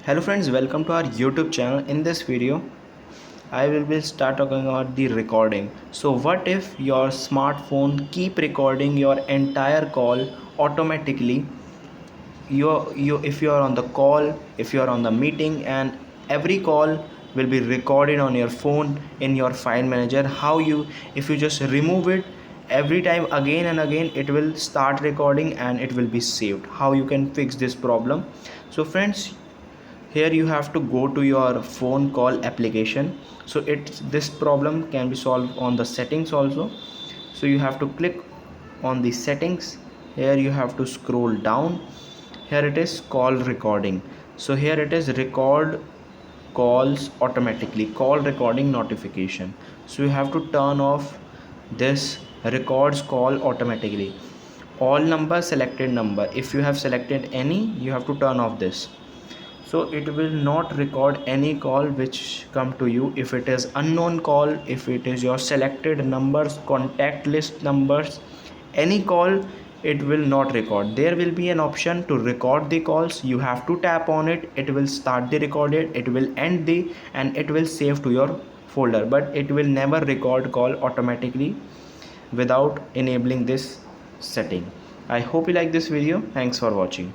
Hello friends, welcome to our YouTube channel. In this video I will be start talking about the recording. So what if your smartphone keep recording your entire call automatically? You if you are on the call, if you are on the meeting, and every call will be recorded on your phone in your file manager. How you, if you just remove it, every time again and again it will start recording and it will be saved. How you can fix this problem? So friends, here you have to go to your phone call application. So it's, this problem can be solved on the settings also. So you have to click on the settings. Here you have to scroll down. Here it is call recording. So here it is record calls automatically, call recording notification. So you have to turn off this records call automatically. All number, selected number, if you have selected any, you have to turn off this. So it will not record any call which come to you. If it is unknown call, if it is your selected numbers, contact list numbers, any call, it will not record. There will be an option to record the calls. You have to tap on it. It will start the recorded, it will end the, and it will save to your folder, but it will never record call automatically without enabling this setting. I hope you like this video. Thanks for watching.